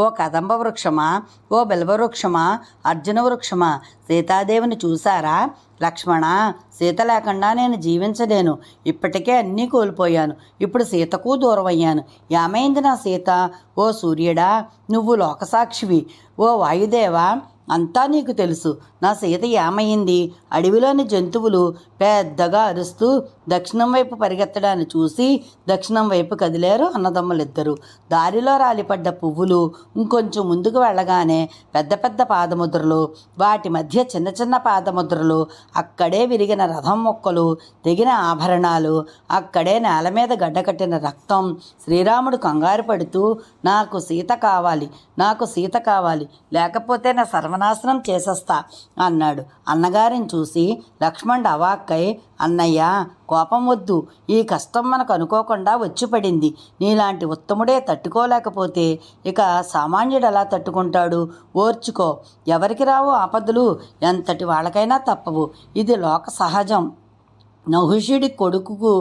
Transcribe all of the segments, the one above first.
ఓ కదంబ వృక్షమా, ఓ బిల్వవృక్షమా, అర్జున వృక్షమా, సీతాదేవిని చూసారా? లక్ష్మణ, సీత లేకుండా నేను జీవించలేను. ఇప్పటికే అన్నీ కోల్పోయాను. ఇప్పుడు సీతకు దూరం అయ్యాను. ఏమైంది నా సీత? ఓ సూర్యుడా, నువ్వు లోకసాక్షివి. ఓ వాయుదేవా, అంతా నీకు తెలుసు. నా సీత ఏమైంది? అడవిలోని జంతువులు పెద్దగా అరుస్తూ దక్షిణం వైపు పరిగెత్తడాన్ని చూసి దక్షిణం వైపు కదిలారు అన్నదమ్ములిద్దరూ. దారిలో రాలిపడ్డ పువ్వులు, ఇంకొంచెం ముందుకు వెళ్ళగానే పెద్ద పెద్ద పాదముద్రలు, వాటి మధ్య చిన్న చిన్న పాదముద్రలు, అక్కడే విరిగిన రథం మొక్కలు, తెగిన ఆభరణాలు, అక్కడే నేల మీద గడ్డకట్టిన రక్తం. శ్రీరాముడు కంగారు పడుతూ, నాకు సీత కావాలి, నాకు సీత కావాలి, లేకపోతే నా సర్వనాశనం చేసేస్తా అన్నాడు. అన్నగారిని చూసి లక్ష్మణుడు అవాక్కై, అన్నయ్య కోపం వద్దు, ఈ కష్టం మనకు అనుకోకుండా వచ్చి పడింది. నీలాంటి ఉత్తముడే తట్టుకోలేకపోతే ఇక సామాన్యుడు ఎలా తట్టుకుంటాడు? ఓర్చుకో, ఎవరికి రావు ఆపదలు ఎంతటి వాళ్ళకైనా తప్పవు. ఇది లోక సహజం. నహుషుడి కొడుకుకు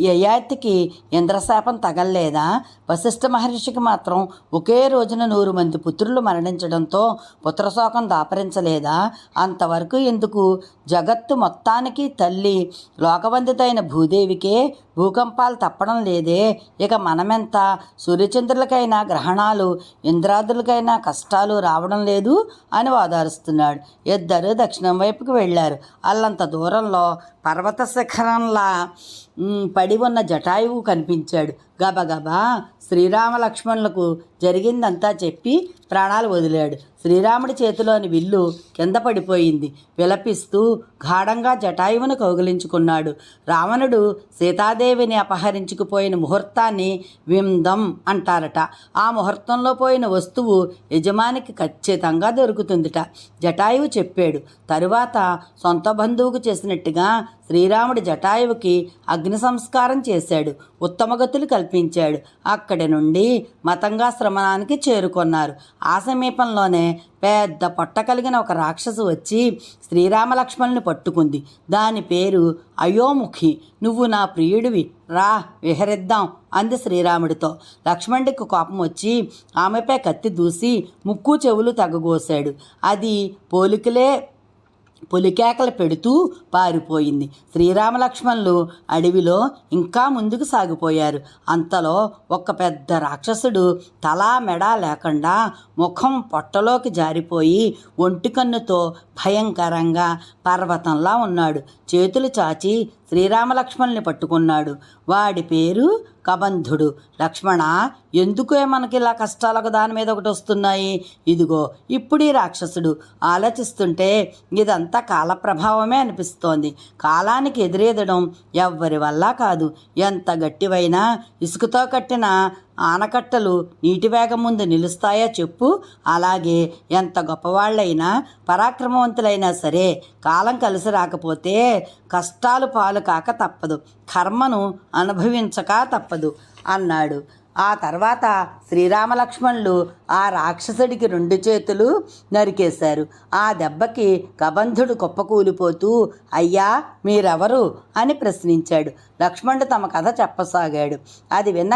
యయాతికి ఇంద్రశాపం తగల్లేదా? వశిష్ఠ మహర్షికి మాత్రం ఒకే రోజున 100 మంది పుత్రులు మరణించడంతో పుత్రశోకం దాపరించలేదా? అంతవరకు ఎందుకు? జగత్తు మొత్తానికి తల్లి లోకవందితైన భూదేవికే భూకంపాలు తప్పడం లేదే, ఇక మనమెంత? సూర్యచంద్రులకైనా గ్రహణాలు, ఇంద్రాదులకైనా కష్టాలు రావడం లేదు అని ఓదారుస్తున్నాడు. ఇద్దరు దక్షిణం వైపుకి వెళ్ళారు. అల్లంత దూరంలో పర్వత శిఖరంలా పడి ఉన్న జటాయువు కనిపించాడు. గబగబా శ్రీరామ లక్ష్మణులకు జరిగిందంతా చెప్పి ప్రాణాలు వదిలాడు. శ్రీరాముడి చేతిలోని విల్లు కింద పడిపోయింది. విలపిస్తూ గాఢంగా జటాయువును కౌగిలించుకున్నాడు. రావణుడు సీతాదేవిని అపహరించుకుపోయిన ముహూర్తాన్ని విందం అంటారట. ఆ ముహూర్తంలో పోయిన వస్తువు యజమానికి ఖచ్చితంగా దొరుకుతుందిట. జటాయువు చెప్పాడు. తరువాత సొంత బంధువుకు చేసినట్టుగా శ్రీరాముడి జటాయువుకి అగ్ని సంస్కారం చేశాడు. ఉత్తమగతులు కల్పించాడు. అక్కడి నుండి మతంగాశ్రమణానికి చేరుకున్నారు. ఆ సమీపంలోనే పెద్ద పొట్ట కలిగిన ఒక రాక్షసు వచ్చి శ్రీరామలక్ష్మణుని పట్టుకుంది. దాని పేరు అయోముఖి. నువ్వు నా ప్రియుడివి, రా విహరిద్దాం అంది శ్రీరాముడితో. లక్ష్మణుడికి కోపం వచ్చి ఆమెపై కత్తి దూసి ముక్కు చెవులు తగగోశాడు. అది పొలికేకలు పెడుతూ పారిపోయింది. శ్రీరామలక్ష్మణులు అడవిలో ఇంకా ముందుకు సాగిపోయారు. అంతలో ఒక పెద్ద రాక్షసుడు తలా మెడ లేకుండా ముఖం పొట్టలోకి జారిపోయి ఒంటికన్నుతో భయంకరంగా పర్వతంలా ఉన్నాడు. చేతులు చాచి శ్రీరామలక్ష్మణుల్ని పట్టుకున్నాడు. వాడి పేరు కబంధుడు. లక్ష్మణ, ఎందుకే మనకి ఇలా కష్టాలకు దాని మీద ఒకటి వస్తున్నాయి? ఇదిగో ఇప్పుడు ఈ రాక్షసుడు. ఆలోచిస్తుంటే ఇదంతా కాలప్రభావమే అనిపిస్తోంది. కాలానికి ఎదురెదడం ఎవ్వరి వల్ల కాదు. ఎంత గట్టివైనా ఇసుకతో కట్టిన ఆనకట్టలు నీటి వేగం ముందు నిలుస్తాయో చెప్పు? అలాగే ఎంత గొప్పవాళ్ళైనా పరాక్రమవంతులైనా సరే కాలం కలిసి రాకపోతే కష్టాలు పాలు కాక తప్పదు, కర్మను అనుభవించక తప్పదు అన్నాడు. ఆ తర్వాత శ్రీరామలక్ష్మణులు ఆ రాక్షసుడికి 2 చేతులు నరికేశారు. ఆ దెబ్బకి కబంధుడు కుప్పకూలిపోతూ, అయ్యా మీరెవరు అని ప్రశ్నించాడు. లక్ష్మణుడు తమ కథ చెప్పసాగాడు. అది విన్న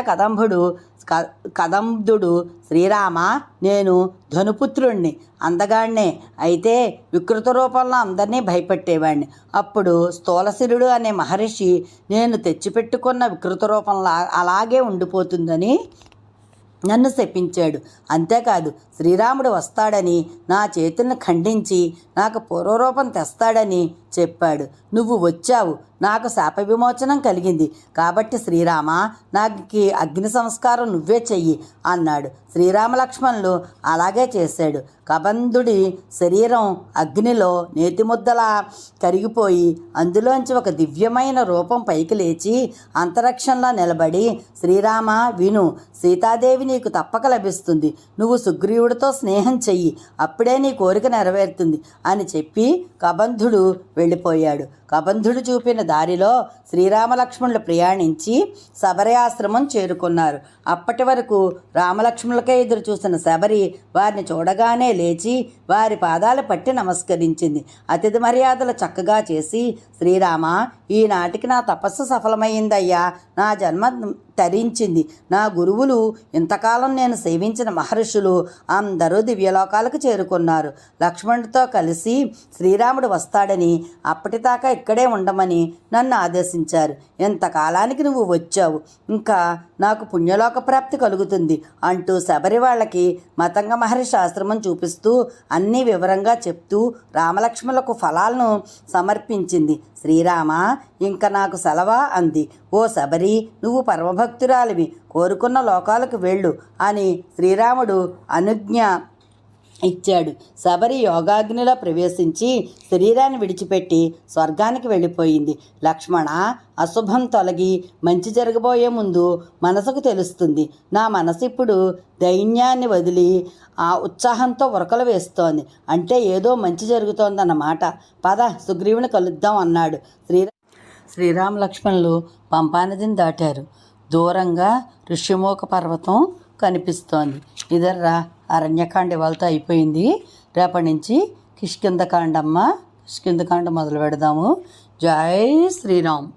కదంధుడు, శ్రీరామ, నేను ధనుపుత్రుణ్ణి, అందగాడినే. అయితే వికృత రూపంలో అందరినీ భయపెట్టేవాడిని. అప్పుడు స్థూలశిరుడు అనే మహర్షి నేను తెచ్చిపెట్టుకున్న వికృత రూపంలో అలాగే ఉండిపోతుందని నన్ను శపించాడు. అంతేకాదు శ్రీరాముడు వస్తాడని, నా చేతులను ఖండించి నాకు పూర్వరూపం తెస్తాడని చెప్పాడు. నువ్వు వచ్చావు, నాకు శాప విమోచనం కలిగింది. కాబట్టి శ్రీరామ, నాకు అగ్ని సంస్కారం నువ్వే చెయ్యి అన్నాడు. శ్రీరామలక్ష్మణులు అలాగే చేశాడు. కబంధుడి శరీరం అగ్నిలో నేతిముద్దలా కరిగిపోయి అందులోంచి ఒక దివ్యమైన రూపం పైకి లేచి అంతరిక్షంలో నిలబడి, శ్రీరామ విను, సీతాదేవి నీకు తప్పక లభిస్తుంది. నువ్వు సుగ్రీవుడితో స్నేహం చెయ్యి, అప్పుడే నీ కోరిక నెరవేరుతుంది అని చెప్పి కబంధుడు వెళ్ళిపోయాడు. కబంధుడు చూపిన దారిలో శ్రీరామలక్ష్మణులు ప్రయాణించి శబరి ఆశ్రమం చేరుకున్నారు. అప్పటి వరకు రామలక్ష్మణులకే ఎదురు చూసిన శబరి వారిని చూడగానే లేచి వారి పాదాలు పట్టి నమస్కరించింది. అతిథి మర్యాదలు చక్కగా చేసి, శ్రీరామ, ఈనాటికి నా తపస్సు సఫలమైందయ్యా, నా జన్మ తరించింది. నా గురువులు, ఇంతకాలం నేను సేవించిన మహర్షులు అందరూ దివ్యలోకాలకు చేరుకున్నారు. లక్ష్మణుడితో కలిసి శ్రీరాముడు వస్తాడని, అప్పటిదాకా ఇక్కడే ఉండమని నన్ను ఆదేశించారు. ఇంతకాలానికి నువ్వు వచ్చావు, ఇంకా నాకు పుణ్యలోక ప్రాప్తి కలుగుతుంది అంటూ శబరి వాళ్ళకి మతంగ మహర్షి ఆశ్రమం చూపిస్తూ అన్నీ వివరంగా చెప్తూ రామలక్ష్మణులకు ఫలాలను సమర్పించింది. శ్రీరామ, ఇంక నాకు సెలవా అంది. ఓ శబరి, నువ్వు పరమభక్తురాలివి, కోరుకున్న లోకాలకు వెళ్ళు అని శ్రీరాముడు అనుజ్ఞ ఇచ్చాడు. శబరి యోగాగ్నిలో ప్రవేశించి శరీరాన్ని విడిచిపెట్టి స్వర్గానికి వెళ్ళిపోయింది. లక్ష్మణ, అశుభం తొలగి మంచి జరగబోయే ముందు మనసుకు తెలుస్తుంది. నా మనసు ఇప్పుడు దైన్యాన్ని వదిలి ఆ ఉత్సాహంతో ఉరకలు వేస్తోంది. అంటే ఏదో మంచి జరుగుతోందన్నమాట. పద, సుగ్రీవుని కలుద్దాం అన్నాడు. శ్రీరామ లక్ష్మణులు పంపానదిని దాటారు. దూరంగా ఋష్యమూక పర్వతం కనిపిస్తోంది. ఇదర్రా అరణ్యకాండ ఇవాళతో అయిపోయింది. రేపటి నుంచి కిష్కింధకాండ మొదలు పెడదాము. జై శ్రీరామ్.